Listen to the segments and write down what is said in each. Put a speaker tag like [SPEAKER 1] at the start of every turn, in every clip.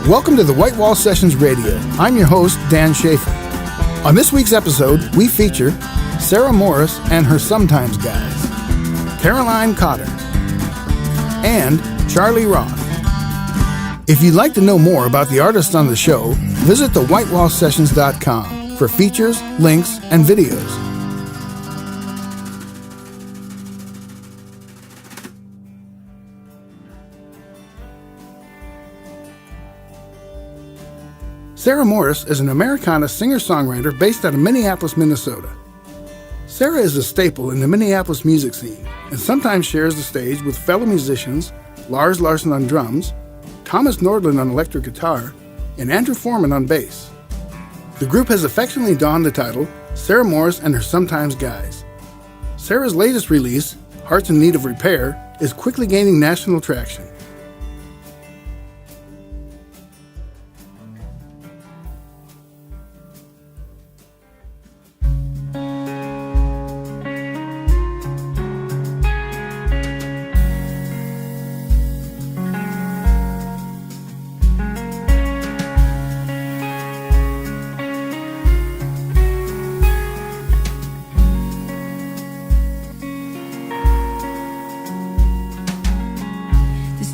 [SPEAKER 1] Welcome to the White Wall Sessions Radio. I'm your host, Dan Schaefer. On this week's episode, we feature Sarah Morris and her Sometimes Guys, Caroline Cotter, and Charlie Roth. If you'd like to know more about the artists on the show, visit thewhitewallsessions.com for features, links, and videos. Sarah Morris is an Americana singer-songwriter based out of Minneapolis, Minnesota. Sarah is a staple in the Minneapolis music scene and sometimes shares the stage with fellow musicians Lars Larson on drums, Thomas Nordland on electric guitar, and Andrew Foreman on bass. The group has affectionately donned the title Sarah Morris and Her Sometimes Guys. Sarah's latest release, Hearts in Need of Repair, is quickly gaining national traction.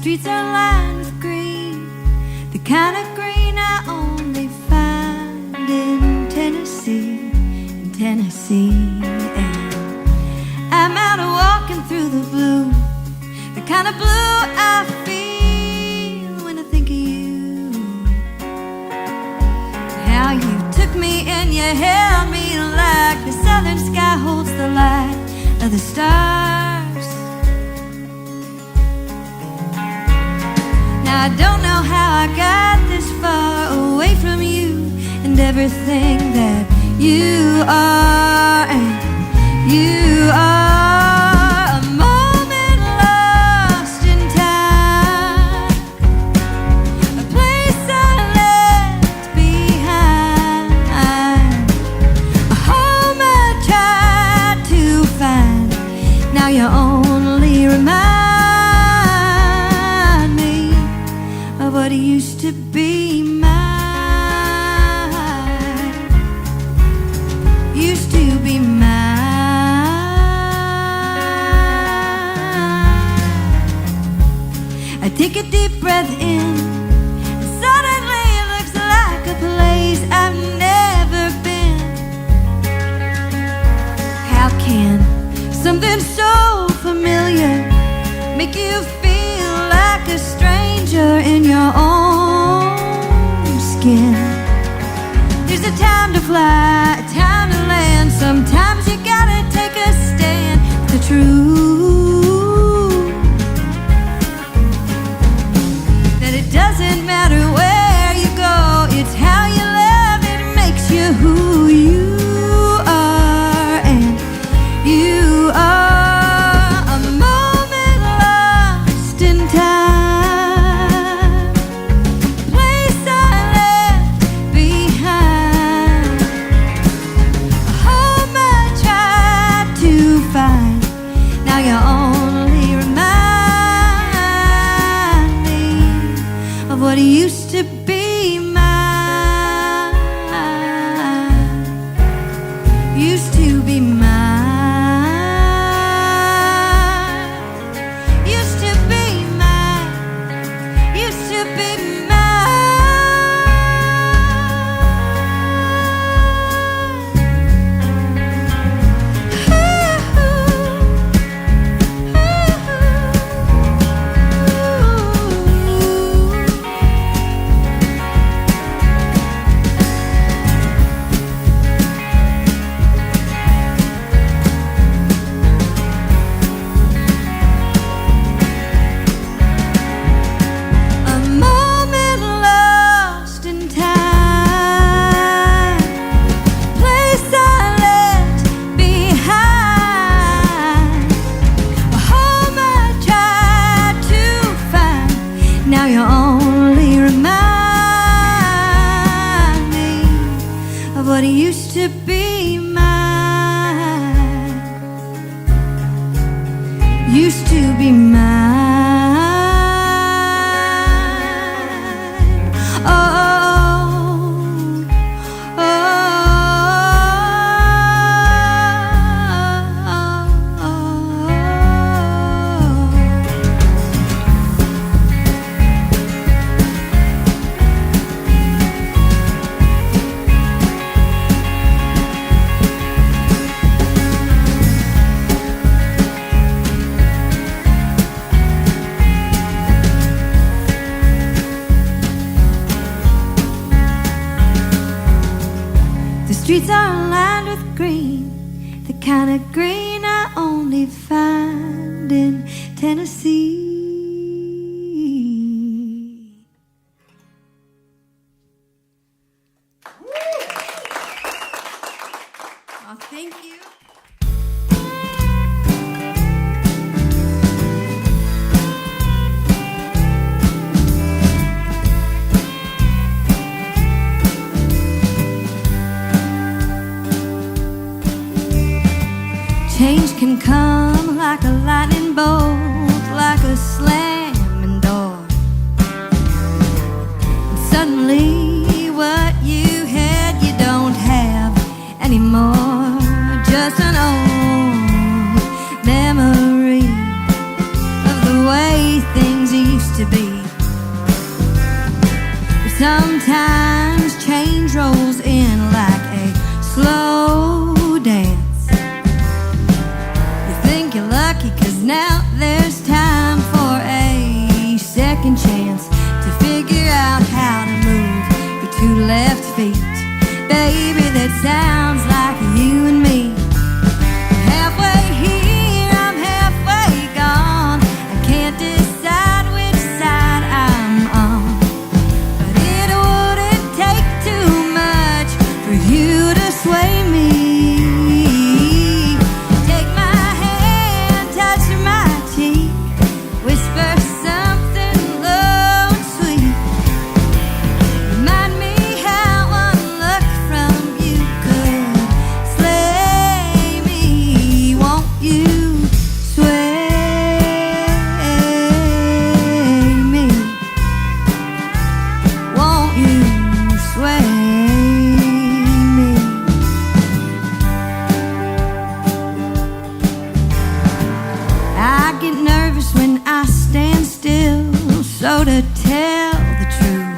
[SPEAKER 2] Streets are lined with green, the kind of green I only find in Tennessee, And I'm out walking through the blue, the kind of blue I feel when I think of you. How you took me and you held me like the southern sky holds the light of the stars. I don't know how I got this far away from you and everything that you are, and you are a moment lost in time, a place I left behind, a home I tried to find. Now you only remind what used to be mine, used to be mine. I take a deep breath in, and suddenly it looks like a place I've never been. How can something so familiar make you feel like a stranger in your own skin? There's a time to fly, a time to land. Sometimes you gotta take a stand for the truth, that it doesn't matter where you go, it's how you love it makes you who you are, and you are a moment lost in time, place I left behind, a home I tried to find. Now you only remind me of what used to be mine, used to be mine, used to be mine, used to be what used to be mine, used to be mine. streets are lined with green, the kind of green I only find in Tennessee. Oh, thank you. Change can come like a lightning bolt, like a slamming door. And suddenly what you had you don't have anymore. Just an old memory of the way things used to be. But sometimes change rolls in like a slow dance. You're lucky 'cause now there's time for a second chance to figure out how to move your two left feet. Baby, that sounds like you and me. Halfway here, I'm halfway gone. I can't decide which side I'm on. But it wouldn't take too much for you to sway me. So to tell the truth,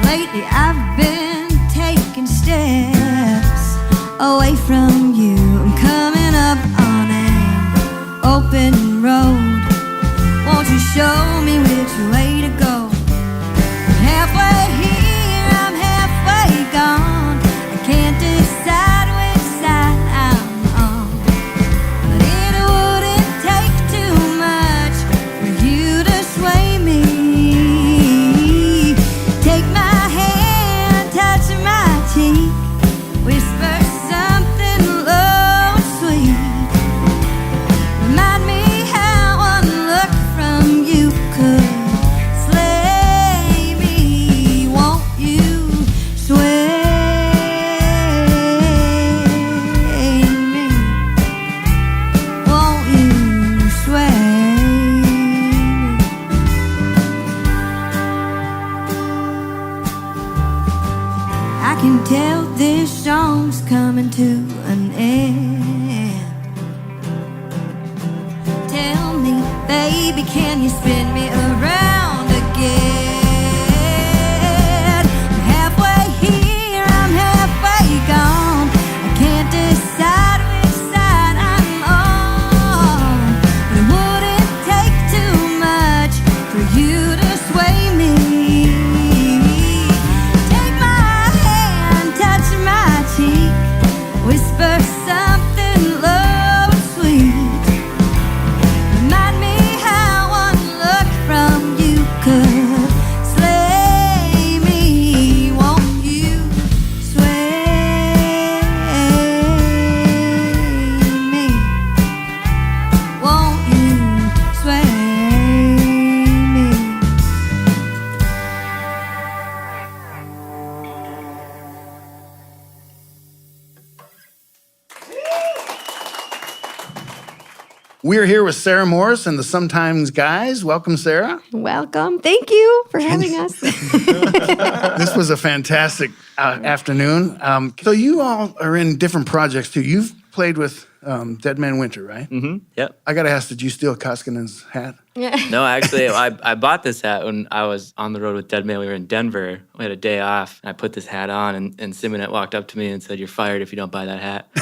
[SPEAKER 2] lately I've been taking steps away from you. I'm coming up on an open road. Won't you show me which way to go? Halfway here, I'm halfway gone. I can't decide which side I'm on. But it wouldn't take too much you to sway me. Take my hand, touch my cheek, whisper something low and sweet. Remind me how one look from you could slay me. Won't you sway me? Won't you sway? I can tell this song's coming to an end. Tell me, baby, can you spin me around again? I'm halfway here, I'm halfway gone. I can't decide which side I'm on. But it wouldn't take too much for you to sway me. Whisper something low and sweet. Remind me how one look from you could slay me. Won't you sway me? Won't you sway me?
[SPEAKER 1] We're here with Sarah Morris and the Sometimes Guys. Welcome, Sarah.
[SPEAKER 3] Welcome. Thank you for having us.
[SPEAKER 1] This was a fantastic afternoon. So you all are in different projects, too. You've played with Dead Man Winter, right?
[SPEAKER 4] Mm-hmm. Yep.
[SPEAKER 1] I got to ask, did you steal Koskinen's hat?
[SPEAKER 4] No, actually, I bought this hat when I was on the road with Dead Man. We were in Denver. We had a day off. And I put this hat on, and Simonette walked up to me and said, "You're fired if you don't buy that hat." I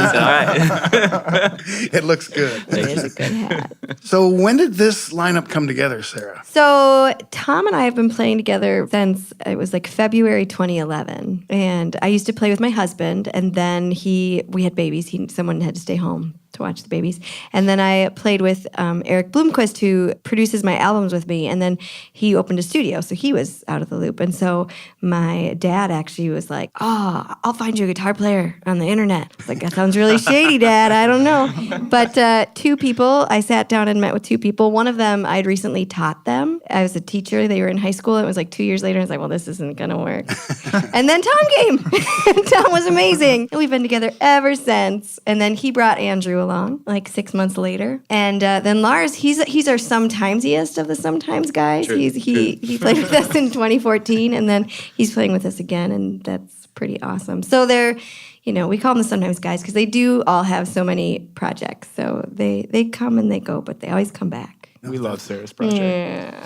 [SPEAKER 4] said, "All right."
[SPEAKER 1] It looks good.
[SPEAKER 3] It is a good hat.
[SPEAKER 1] So when did this lineup come together, Sarah?
[SPEAKER 3] So Tom and I have been playing together since it was like February 2011. And I used to play with my husband, and then we had babies. Someone had to stay home to watch the babies. And then I played with Eric Bloomquist, who produces my albums with me. And then he opened a studio, so he was out of the loop. And so my dad actually was like, "Oh, I'll find you a guitar player on the internet." I was like, "That sounds really shady, Dad. I don't know." But I sat down and met with two people. One of them, I'd recently taught them. I was a teacher. They were in high school. It was like 2 years later. I was like, "Well, this isn't going to work." And then Tom came. Tom was amazing. And we've been together ever since. And then he brought Andrew along like 6 months later. And then Lars, he's our sometimesiest of the sometimes guys.
[SPEAKER 4] True,
[SPEAKER 3] He played with us in 2014, and then he's playing with us again, and that's pretty awesome. So they're, we call them the sometimes guys because they do all have so many projects. So they come and they go, but they always come back.
[SPEAKER 5] We love Sarah's project.
[SPEAKER 3] Yeah.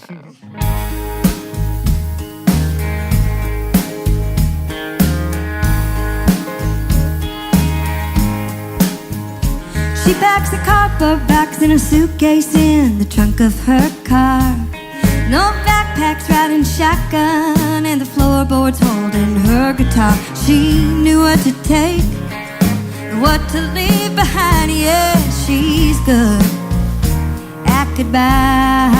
[SPEAKER 2] She packs a cardboard box in a suitcase in the trunk of her car. No backpacks, riding shotgun, and the floorboards holding her guitar. She knew what to take, what to leave behind. Yeah, she's good at goodbye.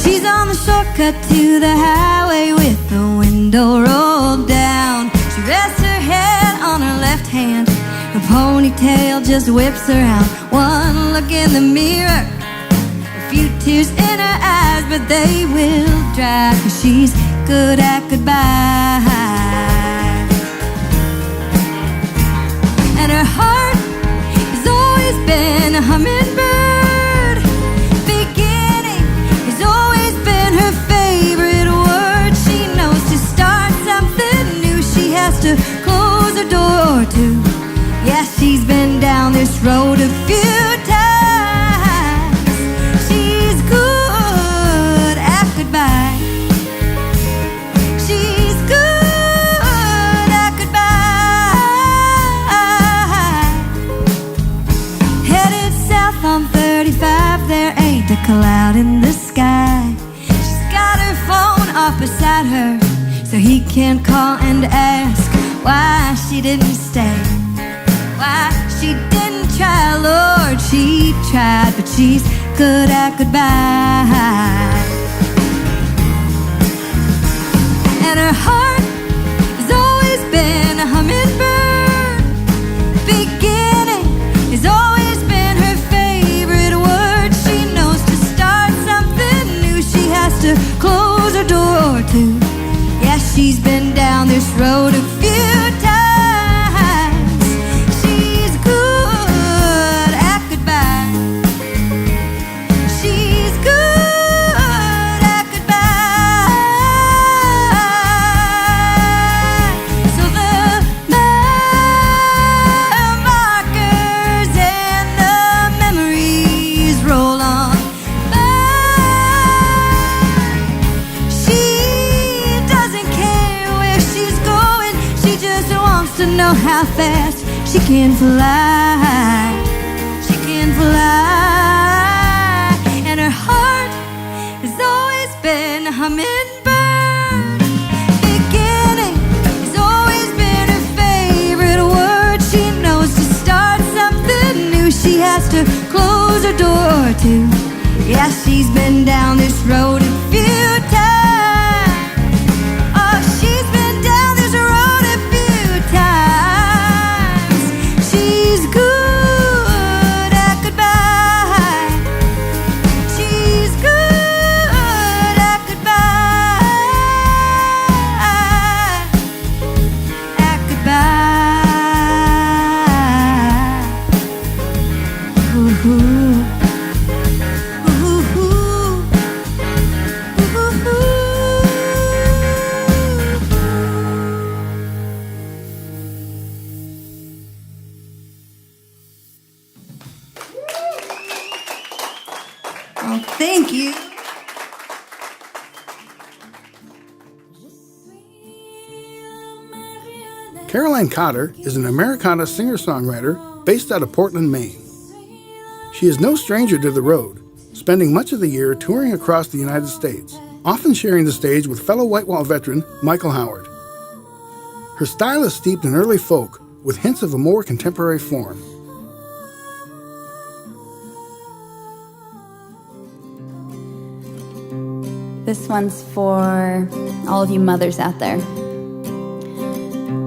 [SPEAKER 2] She's on the shortcut to the highway with the window rolled down. She rests her head on her left hand. Her ponytail just whips around. One look in the mirror, a few tears in her eyes, but they will dry, 'cause she's good at goodbye. And her heart has always been a hummingbird. Beginning has always been her favorite word. She knows to start something new, she has to close a door or two. Yeah, she's been down this road a few times. She's good at goodbye. She's good at goodbye. Headed south on 35, there ain't a cloud in the sky. She's got her phone off beside her, so he can call and ask why she didn't stay, why she didn't try. Lord, she tried, but she's good at goodbye. And her heart has always been a hummingbird. Beginning has always been her favorite word. She knows to start something new, she has to close a door or two. Yeah, she's been down this road a few times. She's good at goodbye. She's good at goodbye. So the mile markers and the memories roll on by. She doesn't care where she's going, she just wants to know how fast she can fly. She can fly. And her heart has always been a hummingbird. Beginning has always been her favorite word. She knows to start something new, she has to close a door or two. Yeah, she's been down this road a few times. Oh, she's been down this road a few times. She's good at goodbye. She's good at goodbye. At goodbye. Ooh-hoo. Ooh-hoo. Oh, thank you.
[SPEAKER 1] Caroline Cotter is an Americana singer-songwriter based out of Portland, Maine. She is no stranger to the road, spending much of the year touring across the United States, often sharing the stage with fellow Whitewall veteran Michael Howard. Her style is steeped in early folk with hints of a more contemporary form.
[SPEAKER 5] This one's for all of you mothers out there,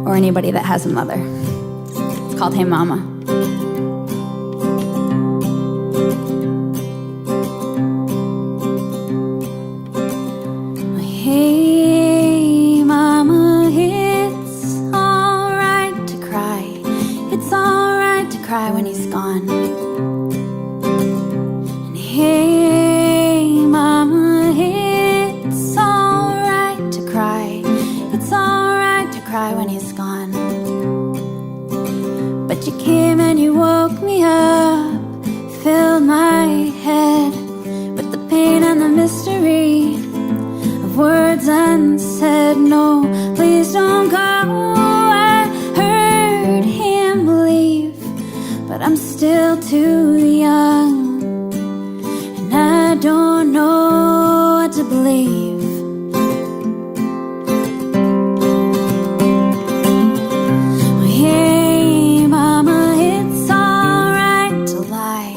[SPEAKER 5] or anybody that has a mother. It's called Hey Mama. Hey Mama, it's all right to cry. It's all right to cry when he's gone. And hey Mama, it's all right to cry. It's all right to cry when he's gone. But you came and you woke me up, filled my head with the pain and the mystery of words unsaid. No, please don't go. I heard him leave, but I'm still too young, and I don't know what to believe. Hey Mama, it's all right to lie.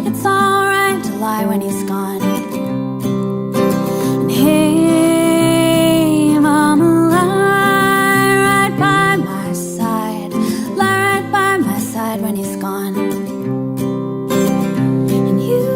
[SPEAKER 5] It's all right to lie when he's gone. And hey Mama, lie right by my side. Lie right by my side when he's gone. And you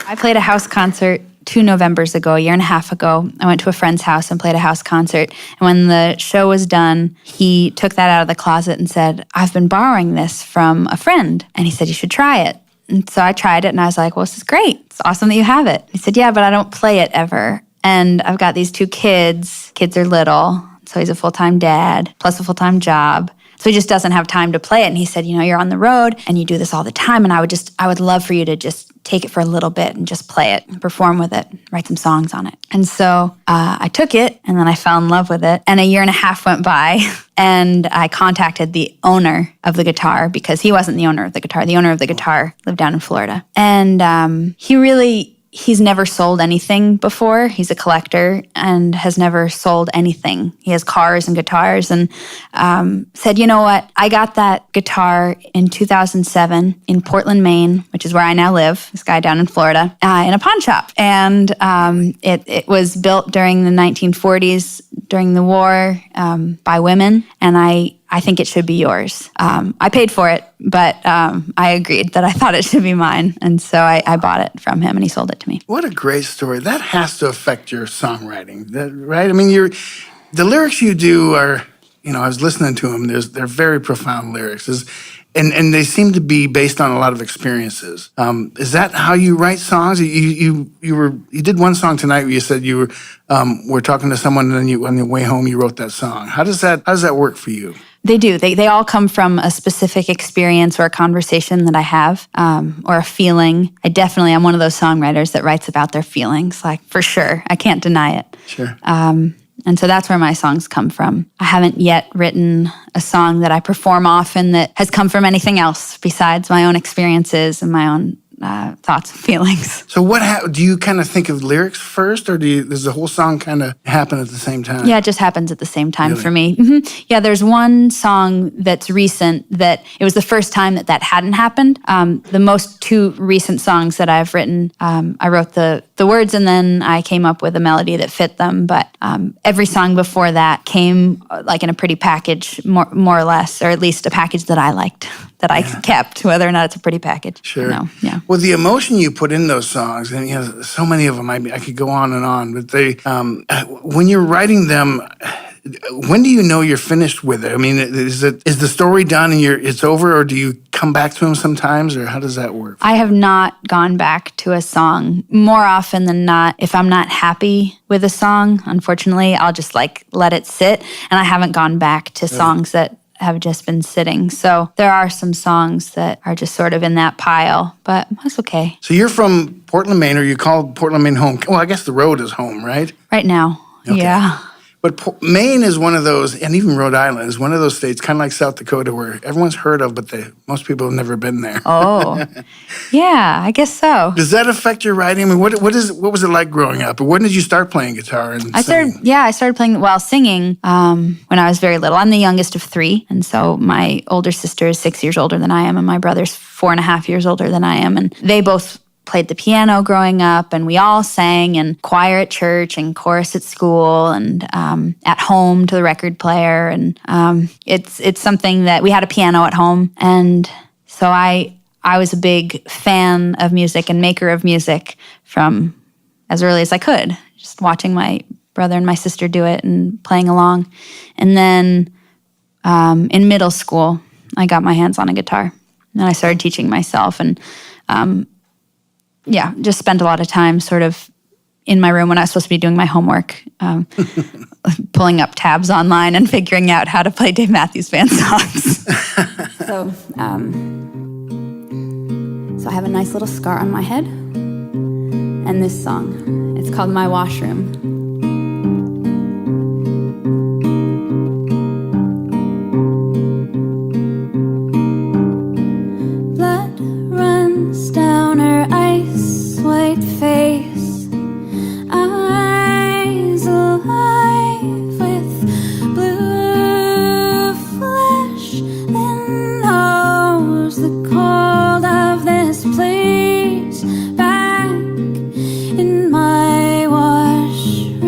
[SPEAKER 5] I played a house concert 2 Novembers ago, a year and a half ago. I went to a friend's house and played a house concert. And when the show was done, he took that out of the closet and said, I've been borrowing this from a friend. And he said, you should try it. And so I tried it and I was like, well, this is great. It's awesome that you have it. He said, yeah, but I don't play it ever. And I've got these 2 kids. Kids are little. So he's a full-time dad, plus a full-time job. So he just doesn't have time to play it. And he said, you know, you're on the road and you do this all the time. And I would love for you to just take it for a little bit and just play it, perform with it, write some songs on it. And so I took it and then I fell in love with it. And a year and a half went by and I contacted the owner of the guitar because he wasn't the owner of the guitar. The owner of the guitar lived down in Florida. And he's never sold anything before. He's a collector and has never sold anything. He has cars and guitars and said, you know what? I got that guitar in 2007 in Portland, Maine, which is where I now live, this guy down in Florida, in a pawn shop. And it was built during the 1940s, during the war, by women. And I think it should be yours. I paid for it, but I agreed that I thought it should be mine. And so I bought it from him and he sold it to me.
[SPEAKER 1] What a great story. That has to affect your songwriting, right? I mean, the lyrics you do are, I was listening to them, they're very profound lyrics. And they seem to be based on a lot of experiences. Is that how you write songs? You did one song tonight where you said you were talking to someone and then on the way home you wrote that song. How does that work for you?
[SPEAKER 5] They do. They all come from a specific experience or a conversation that I have, or a feeling. I'm one of those songwriters that writes about their feelings, like for sure. I can't deny it.
[SPEAKER 1] Sure.
[SPEAKER 5] And so that's where my songs come from. I haven't yet written a song that I perform often that has come from anything else besides my own experiences and my own thoughts and feelings.
[SPEAKER 1] So do you kind of think of lyrics first, or does the whole song kind of happen at the same time?
[SPEAKER 5] Yeah, it just happens at the same time
[SPEAKER 1] Really?
[SPEAKER 5] for me. Yeah, there's one song that's recent that it was the first time that hadn't happened. The most two recent songs that I've written, I wrote the words and then I came up with a melody that fit them. But every song before that came like in a pretty package, more or less, or at least a package that I liked, that I kept, whether or not it's a pretty package.
[SPEAKER 1] Sure.
[SPEAKER 5] Yeah.
[SPEAKER 1] Well, the emotion you put in those songs, and so many of them, I could go on and on, but when you're writing them, when do you know you're finished with it? I mean, is the story done and it's over, or do you come back to them sometimes, or how does that work?
[SPEAKER 5] I have not gone back to a song. More often than not, if I'm not happy with a song, unfortunately, I'll just let it sit, and I haven't gone back to songs that have just been sitting. So there are some songs that are just sort of in that pile, but that's okay.
[SPEAKER 1] So you're from Portland, Maine, or you call Portland, Maine home. Well, I guess the road is home, right?
[SPEAKER 5] Right now, yeah.
[SPEAKER 1] But Maine is one of those, and even Rhode Island is one of those states, kind of like South Dakota, where everyone's heard of, but most people have never been there.
[SPEAKER 5] Oh, yeah, I guess so.
[SPEAKER 1] Does that affect your writing? I mean, what was it like growing up? Or when did you start playing guitar and singing?
[SPEAKER 5] I started playing singing when I was very little. I'm the youngest of three, and so my older sister is 6 years older than I am, and my brother's 4.5 years older than I am, and they both played the piano growing up, and we all sang in choir at church and chorus at school and at home to the record player. And it's something that we had a piano at home, and so I was a big fan of music and maker of music from as early as I could, just watching my brother and my sister do it and playing along. And then in middle school, I got my hands on a guitar, and I started teaching myself, and just spent a lot of time sort of in my room when I was supposed to be doing my homework, pulling up tabs online and figuring out how to play Dave Matthews Band songs. So I have a nice little scar on my head, and this song, it's called My Washroom. Blood runs down her ice-white face, eyes alive with blue flesh, then knows the cold of this place back in my washroom.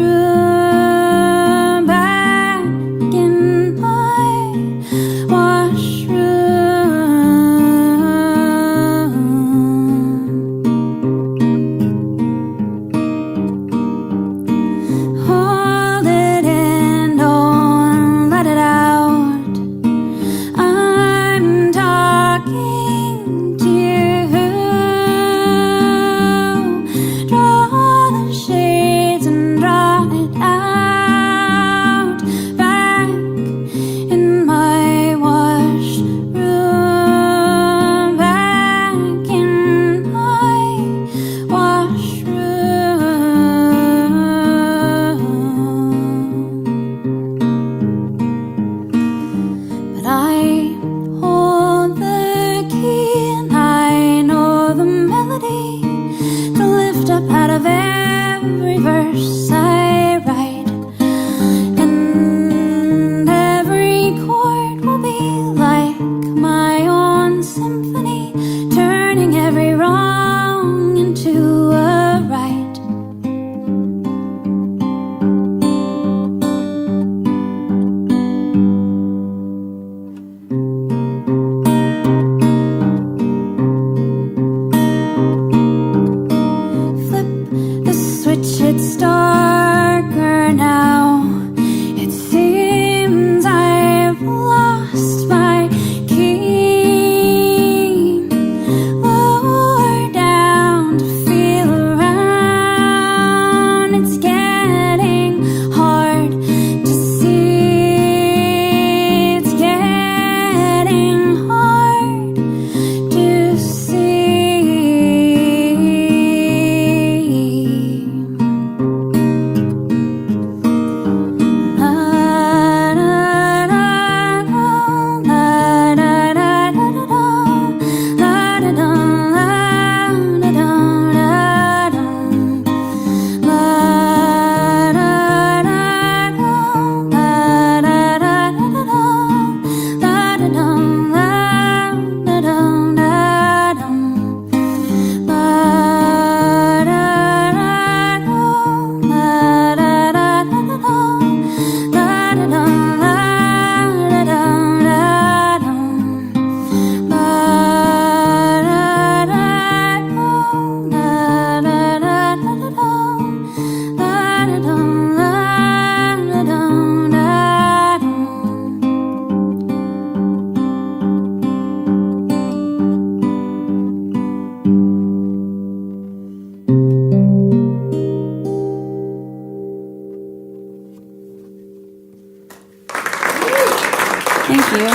[SPEAKER 5] Thank you.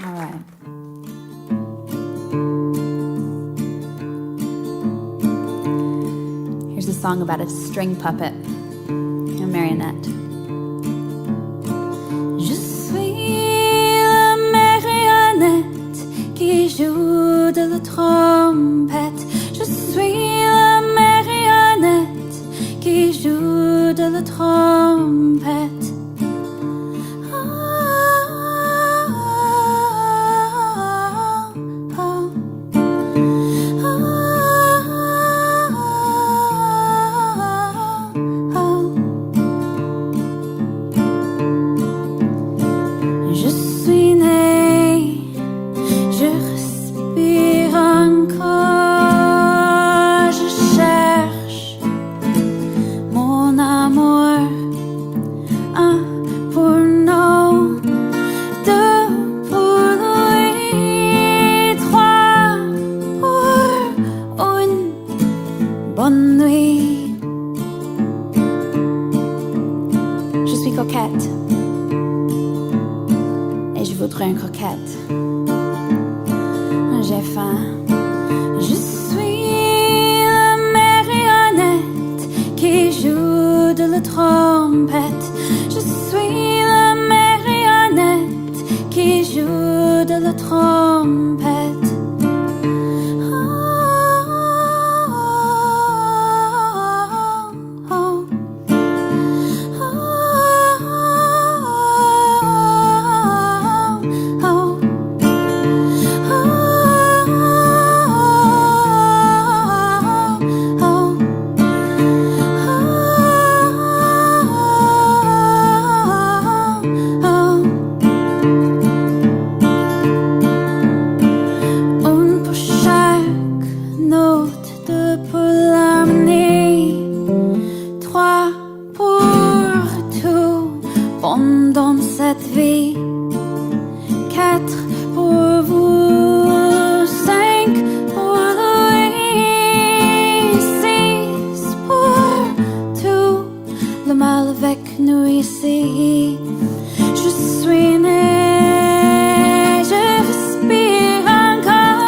[SPEAKER 5] All right. Here's a song about a string puppet, a marionette.
[SPEAKER 2] Je suis la marionnette qui joue de la trompette. Je suis la marionnette qui joue de la trompette. Je suis née, je respire encore, je cherche mon amour, un pour nous, deux pour lui, trois pour une bonne nuit. Je suis coquette. Et je voudrais une croquette. J'ai faim. Je suis la marionnette qui joue de la trompette. Je suis la marionnette qui joue de la trompette. Une pour chaque note, deux pour l'harmonie, trois pour tout pendant cette vie, quatre pour vous, cinq pour lui, six pour tout le mal avec nous ici. Je suis née, je respire encore,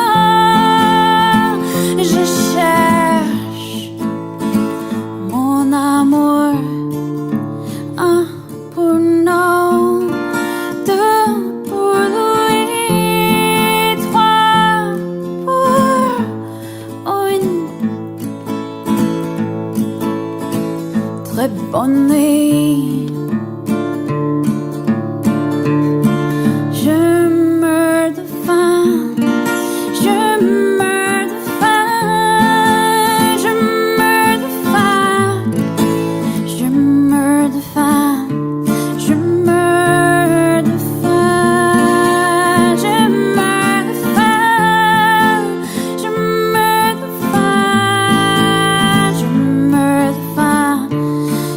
[SPEAKER 2] je cherche mon amour, un pour nous, deux pour lui, trois pour une très bonne nuit. Je meurs de faim, je meurs de faim, je meurs de faim, je meurs de faim, je meurs de faim, je meurs de faim, je meurs de faim, je meurs de faim,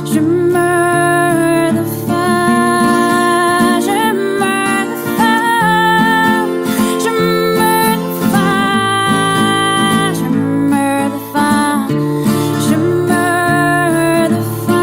[SPEAKER 2] je meurs de faim, je meurs de faim, je meurs de faim, je meurs de faim, je meurs de faim, je meurs de faim,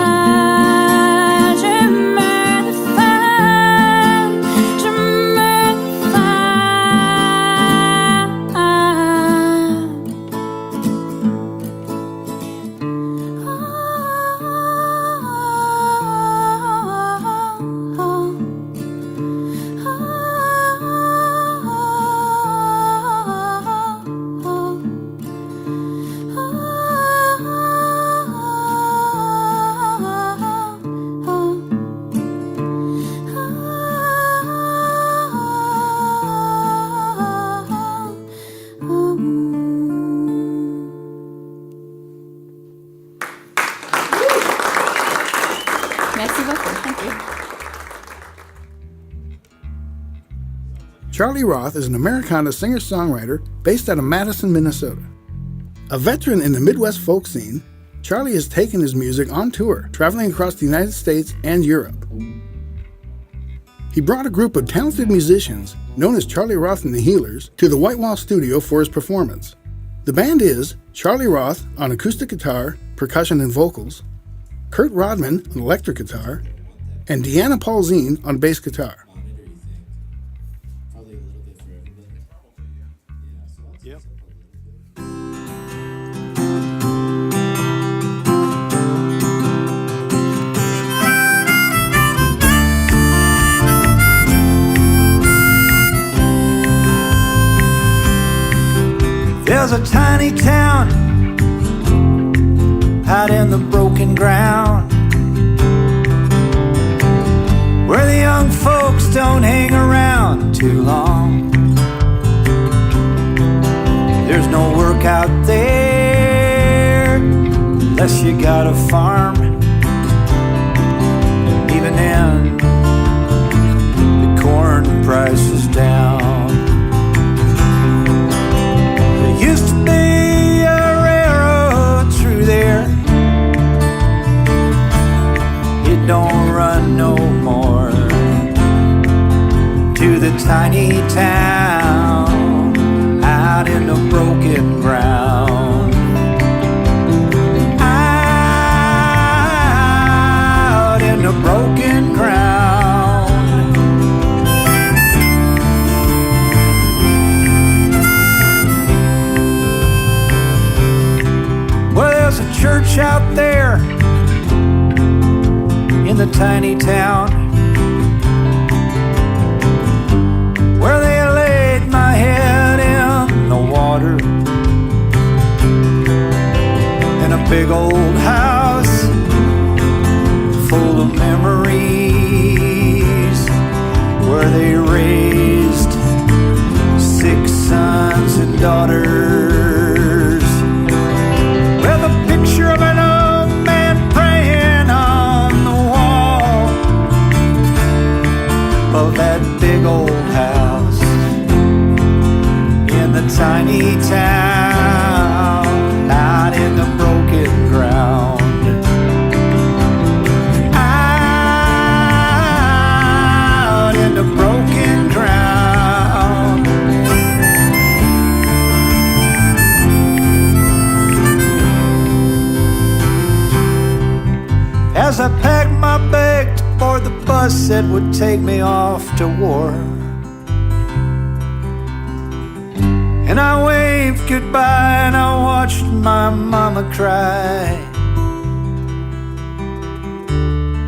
[SPEAKER 2] je meurs
[SPEAKER 5] Merci beaucoup. Thank you.
[SPEAKER 1] Charlie Roth is an Americana singer-songwriter based out of Madison, Minnesota. A veteran in the Midwest folk scene, Charlie has taken his music on tour, traveling across the United States and Europe. He brought a group of talented musicians, known as Charlie Roth and the Healers, to the White Wall studio for his performance. The band is Charlie Roth on acoustic guitar, percussion, and vocals, Kurt Rodman on electric guitar, and Deanna Paulzine on bass guitar.
[SPEAKER 6] There's a tiny town out in the broken ground where the young folks don't hang around too long. There's no work out there unless you got a farm. Even then, the corn price is down. Used to be a railroad through there. It don't run no more. To the tiny town out in the broken ground. Out in the broken ground. There's a church out there in the tiny town where they laid my head in the water in a big old house full of memories where they raised 6 sons and daughters. Picture of an old man praying on the wall of that big old house in the tiny town out in the broken ground. Out in the broken ground. As I packed my bag to board the bus that would take me off to war, and I waved goodbye and I watched my mama cry.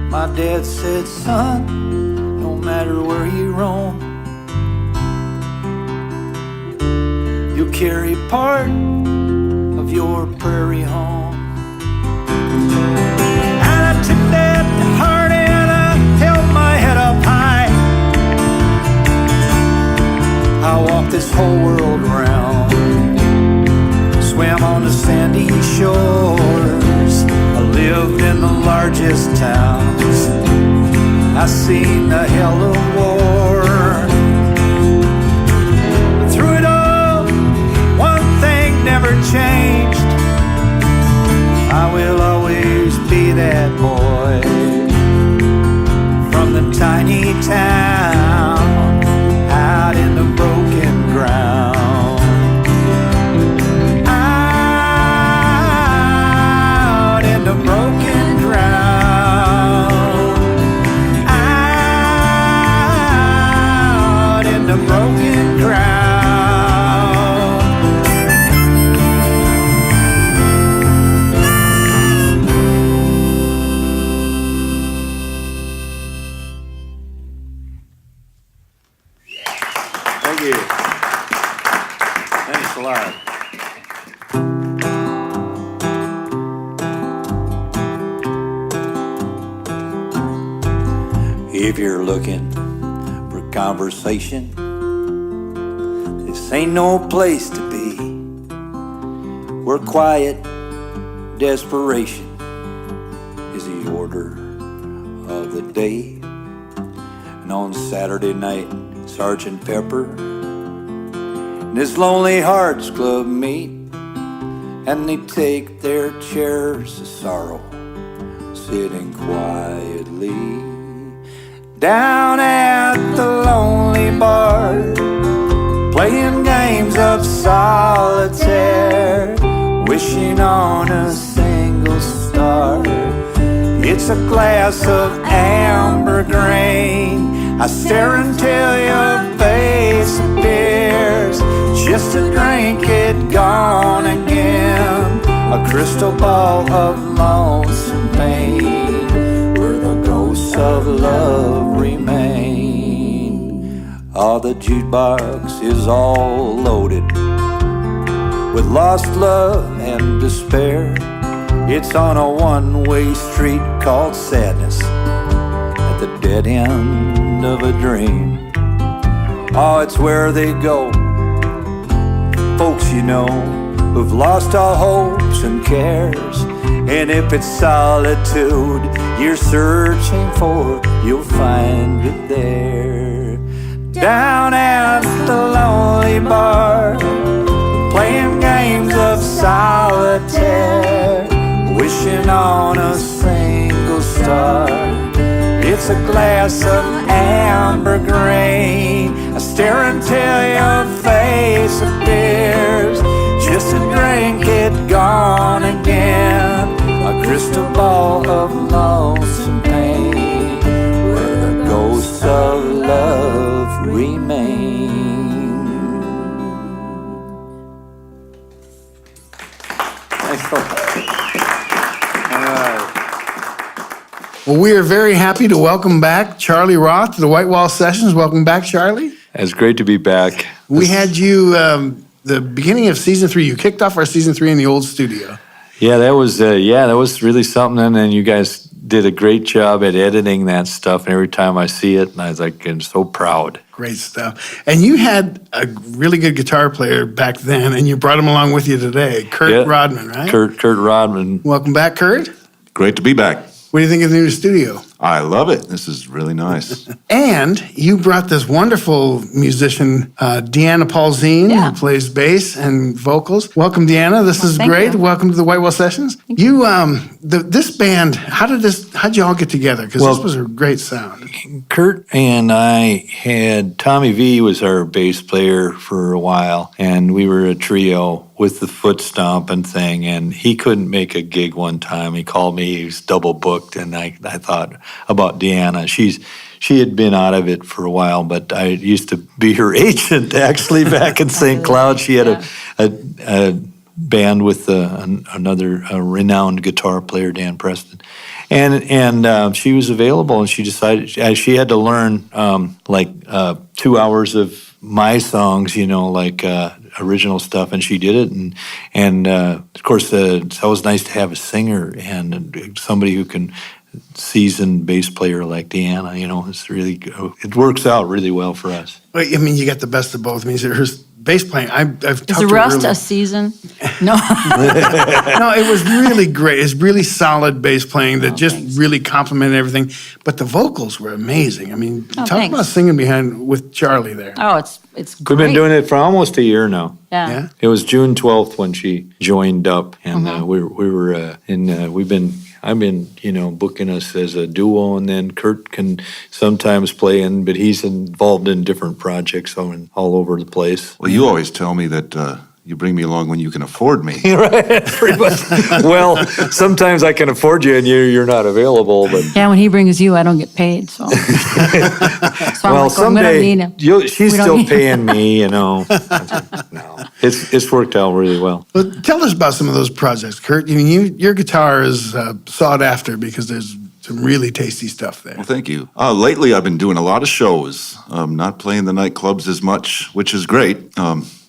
[SPEAKER 6] My dad said, son, no matter where you roam, you'll carry part of your prairie home. Took that heart and I held my head up high. I walked this whole world around, swam on the sandy shores. I lived in the largest towns. I seen the hell of war. But through it all, one thing never changed. I will always be that boy from the tiny town out in the broken ground. Out in the broken ground. Out in the broken ground. If you're looking for conversation, this ain't no place to be. Where quiet desperation is the order of the day. And on Saturday night, Sergeant Pepper and his Lonely Hearts Club meet, and they take their chairs of sorrow, sitting quietly down at the lonely bar, playing games of solitaire, wishing on a single star. It's a glass of amber stare until your face appears, just to drink it gone again. A crystal ball of lonesome pain, where the ghosts of love remain. Oh, the jukebox is all loaded with lost love and despair. It's on a one-way street called sadness, at the dead end of a dream. Oh, it's where they go, folks you know, who've lost all hopes and cares. And if it's solitude you're searching for, you'll find it there. Down at the lonely bar, playing games of solitaire, wishing on a single star. It's a glass of amber grain. I stare until your face appears, just to drink it gone again. A crystal ball of lonesome pain, where the ghosts of love remain.
[SPEAKER 1] Well, we are very happy to welcome back Charlie Roth to the White Wall Sessions. Welcome back, Charlie.
[SPEAKER 7] It's great to be back.
[SPEAKER 1] We had you the beginning of season 3. You kicked off our season 3 in the old studio.
[SPEAKER 7] Yeah, that was really something. And then you guys did a great job at editing that stuff. And every time I see it, and I was like, I'm so proud.
[SPEAKER 1] Great stuff. And you had a really good guitar player back then, and you brought him along with you today, Kurt Rodman, right?
[SPEAKER 7] Kurt Rodman.
[SPEAKER 1] Welcome back, Kurt.
[SPEAKER 8] Great to be back.
[SPEAKER 1] What do you think of the new studio?
[SPEAKER 8] I love it. This is really nice.
[SPEAKER 1] And you brought this wonderful musician, Deanna Paulzine, who plays bass and vocals. Welcome, Deanna. This is great.
[SPEAKER 5] You.
[SPEAKER 1] Welcome to the White Wall Sessions. You, this band, how'd you all get together? Because this was a great sound.
[SPEAKER 7] Kurt and I had, Tommy V was our bass player for a while, and we were a trio with the foot stomping thing, and he couldn't make a gig one time. He called me, he was double booked, and I thought about Deanna. She had been out of it for a while, but I used to be her agent actually back in St. Cloud. She had a band with another renowned guitar player, Dan Preston. And she was available, and she decided she had to learn 2 hours of my songs, original stuff, and she did it. And of course, it's always nice to have a singer and somebody who can seasoned bass player like Deanna. It's really, it works out really well for us.
[SPEAKER 1] Well, I mean, you got the best of both. I mean, her bass playing, I've talked
[SPEAKER 9] Is
[SPEAKER 1] to
[SPEAKER 9] the
[SPEAKER 1] her
[SPEAKER 9] rust
[SPEAKER 1] really-
[SPEAKER 9] a season? No.
[SPEAKER 1] No, it was really great. It's really solid bass playing that just really complimented everything. But the vocals were amazing. I mean, talk about singing behind with Charlie there.
[SPEAKER 9] Oh, it's great.
[SPEAKER 7] We've been doing it for almost a year now.
[SPEAKER 9] Yeah.
[SPEAKER 7] It was June 12th when she joined up, and I've been, booking us as a duo, and then Kurt can sometimes play in, but he's involved in different projects all over the place.
[SPEAKER 8] Well, you always tell me that you bring me along when you can afford me.
[SPEAKER 7] Right, pretty much. Well, sometimes I can afford you and you're not available, but
[SPEAKER 9] Yeah, when he brings you, I don't get paid, so.
[SPEAKER 7] someday she's still paying me, No, it's worked out really well.
[SPEAKER 1] Well, tell us about some of those projects, Kurt. I mean, your guitar is sought after because there's some really tasty stuff there.
[SPEAKER 8] Well, thank you. Lately, I've been doing a lot of shows, not playing the nightclubs as much, which is great.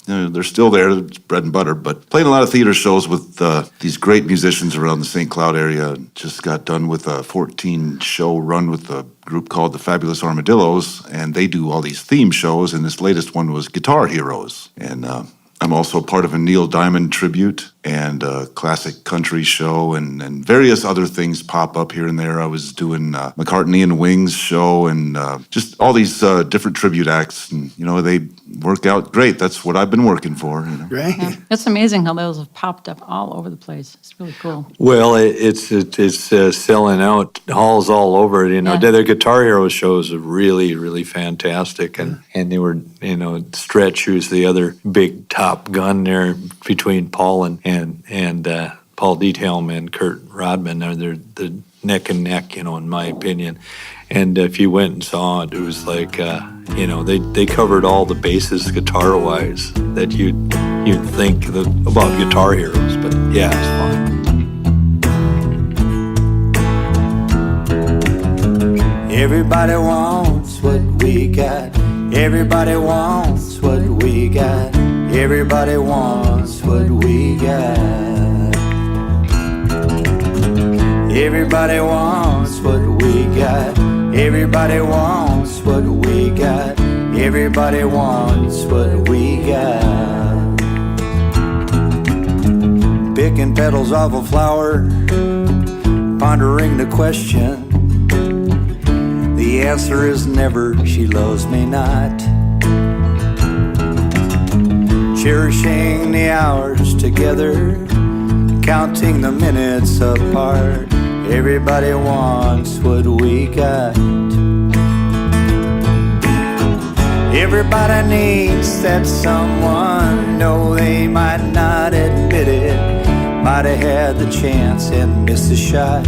[SPEAKER 8] They're still there, it's bread and butter, but playing a lot of theater shows with these great musicians around the St. Cloud area. Just got done with a 14-show run with a group called the Fabulous Armadillos, and they do all these theme shows, and this latest one was Guitar Heroes. And I'm also part of a Neil Diamond tribute and a classic country show, and various other things pop up here and there. I was doing McCartney and Wings show, and just all these different tribute acts, and they work out great. That's what I've been working for.
[SPEAKER 1] Right?
[SPEAKER 9] Yeah. It's amazing how those have popped up all over the place. It's really cool.
[SPEAKER 7] Well, it's selling out halls all over. Their Guitar Hero shows are really, really fantastic, and they were, Stretch, who's the other big top gun there between Paul and Paul Diethelm and Kurt Rodman. They're the neck and neck, in my opinion. And if you went and saw it, it was like, they covered all the bases guitar-wise that you'd think about Guitar Heroes. But yeah, it's fun.
[SPEAKER 6] Everybody wants what we got. Everybody wants what we got. Everybody wants what we got. Everybody wants what we got. Everybody wants what we got. Everybody wants what we got. Picking petals off a flower, pondering the question. The answer is never, she loves me not. Cherishing the hours together, counting the minutes apart. Everybody wants what we got. Everybody needs that someone, no, they might not admit it. Might have had the chance and missed the shot.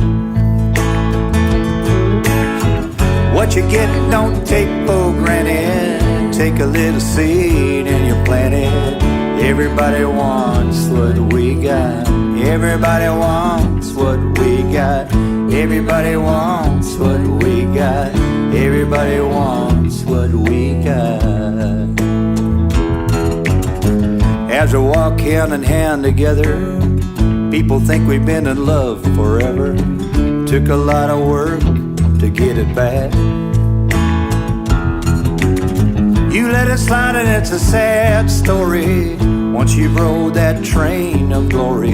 [SPEAKER 6] What you get, don't take for granted. Take a little seed and you plant it. Everybody wants what we got. Everybody wants what we got. Everybody wants what we got. Everybody wants what we got. As we walk hand in hand together, people think we've been in love forever. Took a lot of work to get it back. You let it slide and it's a sad story. Once you've rode that train of glory,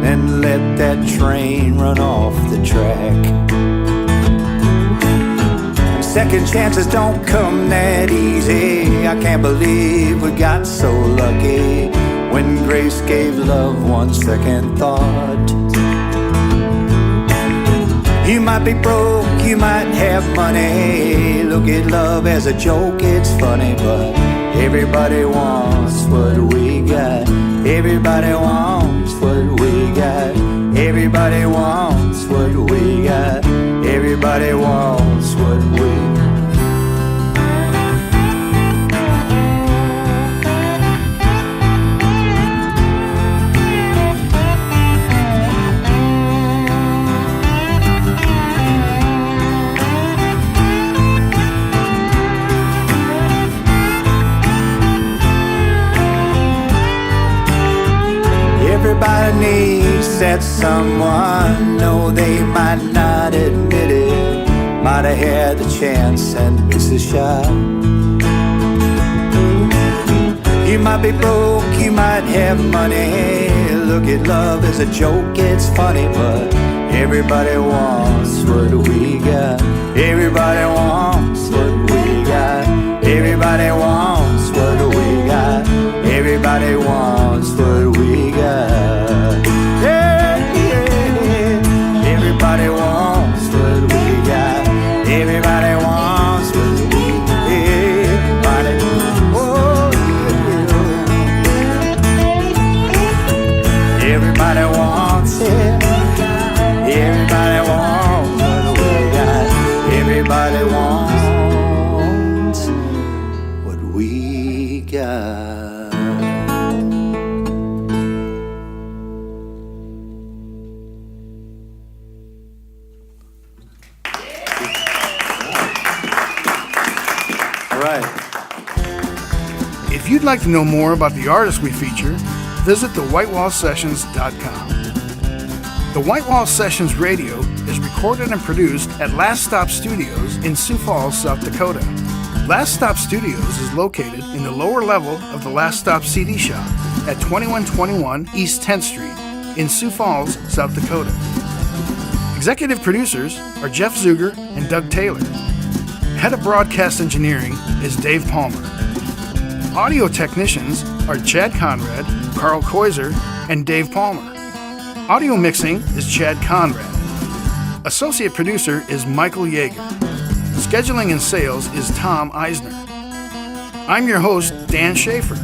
[SPEAKER 6] then let that train run off the track. And second chances don't come that easy. I can't believe we got so lucky when grace gave love one second thought. You might be broke, you might have money. Look at love as a joke, it's funny, but everybody wants what we got. Everybody wants what we got. Everybody wants what we got. Everybody wants what we got. Everybody needs that someone, no, they might not admit it. Might have had the chance and missed the shot. You might be broke, you might have money. Look at love as a joke, it's funny, but everybody wants what we got. Everybody wants what we got. Everybody wants what we got. Everybody wants what we got. Yeah, yeah. Everybody wants what we got. Everybody wants what we got. Everybody, oh, yeah. Everybody wants it. Everybody wants what we got. Everybody wants what we got.
[SPEAKER 1] If you'd like to know more about the artists we feature, visit thewhitewallsessions.com. The White Wall Sessions Radio is recorded and produced at Last Stop Studios in Sioux Falls, South Dakota. Last Stop Studios is located in the lower level of the Last Stop CD shop at 2121 East 10th Street in Sioux Falls, South Dakota. Executive producers are Jeff Zuger and Doug Taylor. Head of Broadcast Engineering is Dave Palmer. Audio technicians are Chad Conrad, Carl Koiser, and Dave Palmer. Audio mixing is Chad Conrad. Associate producer is Michael Yeager. Scheduling and sales is Tom Eisner. I'm your host, Dan Schaefer.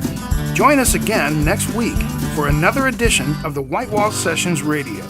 [SPEAKER 1] Join us again next week for another edition of the White Wall Sessions Radio.